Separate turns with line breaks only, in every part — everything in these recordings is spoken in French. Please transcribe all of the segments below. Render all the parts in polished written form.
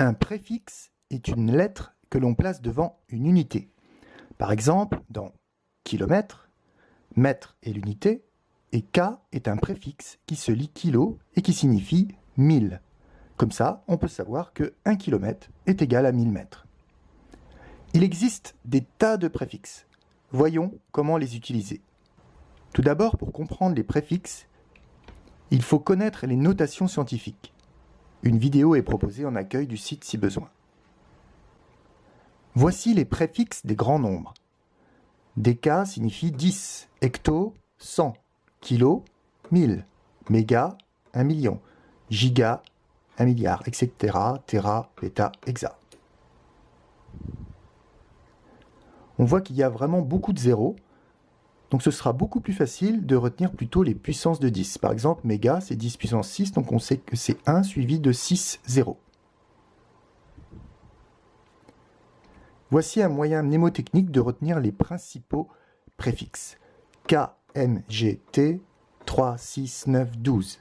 Un préfixe est une lettre que l'on place devant une unité. Par exemple, dans kilomètre, mètre est l'unité, et K est un préfixe qui se lit kilo et qui signifie 1000. Comme ça, on peut savoir que 1 km est égal à 1000 mètres. Il existe des tas de préfixes. Voyons comment les utiliser. Tout d'abord, pour comprendre les préfixes, il faut connaître les notations scientifiques. Une vidéo est proposée en accueil du site si besoin. Voici les préfixes des grands nombres. Déca signifie 10, hecto, 100, kilo, 1000, méga, 1 million, giga, 1 milliard, etc., téra, péta, hexa. On voit qu'il y a vraiment beaucoup de zéros, donc ce sera beaucoup plus facile de retenir plutôt les puissances de 10. Par exemple, méga, c'est 10 puissance 6, donc on sait que c'est 1 suivi de 6 zéros. Voici un moyen mnémotechnique de retenir les principaux préfixes. K, M, G, T, 3, 6, 9, 12.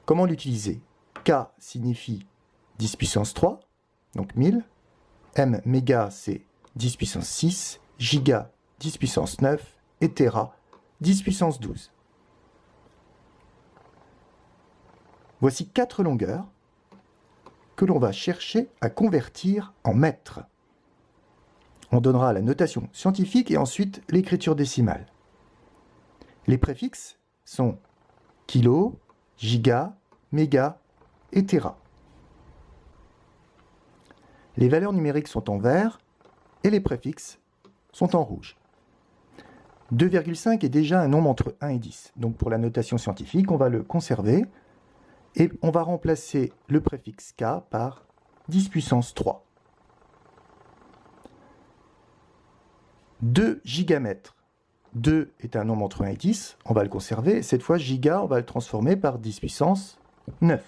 Comment l'utiliser? K signifie 10 puissance 3, donc 1000. M, méga, c'est 10 puissance 6. Giga, 10 puissance 9. Et téra, 10 puissance 12. Voici 4 longueurs que l'on va chercher à convertir en mètres. On donnera la notation scientifique et ensuite l'écriture décimale. Les préfixes sont kilo, giga, méga et téra. Les valeurs numériques sont en vert et les préfixes sont en rouge. 2,5 est déjà un nombre entre 1 et 10. Donc pour la notation scientifique, on va le conserver et on va remplacer le préfixe K par 10 puissance 3. 2 gigamètres. 2 est un nombre entre 1 et 10, on va le conserver. Cette fois, giga, on va le transformer par 10 puissance 9.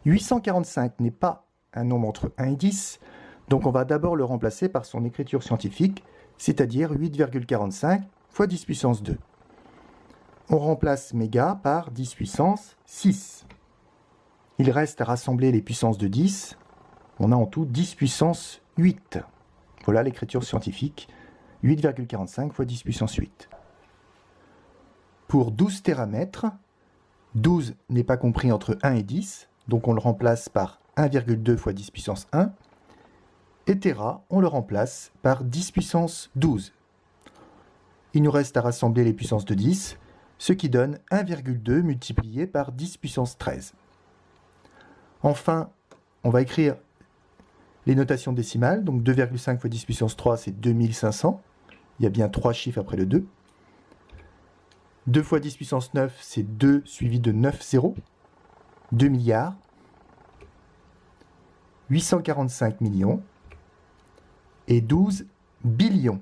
845 n'est pas un nombre entre 1 et 10, donc on va d'abord le remplacer par son écriture scientifique, c'est-à-dire 8,45 fois 10 puissance 2. On remplace méga par 10 puissance 6. Il reste à rassembler les puissances de 10. On a en tout 10 puissance 8. Voilà l'écriture scientifique, 8,45 fois 10 puissance 8. Pour 12 téramètres, 12 n'est pas compris entre 1 et 10, donc on le remplace par 1,2 fois 10 puissance 1. Et téra, on le remplace par 10 puissance 12. Il nous reste à rassembler les puissances de 10, ce qui donne 1,2 multiplié par 10 puissance 13. Enfin, on va écrire les notations décimales, donc 2,5 fois 10 puissance 3, c'est 2500. Il y a bien 3 chiffres après le 2. 2 fois 10 puissance 9, c'est 2 suivi de 9 zéros. 2 milliards. 845 millions. Et 12 billions.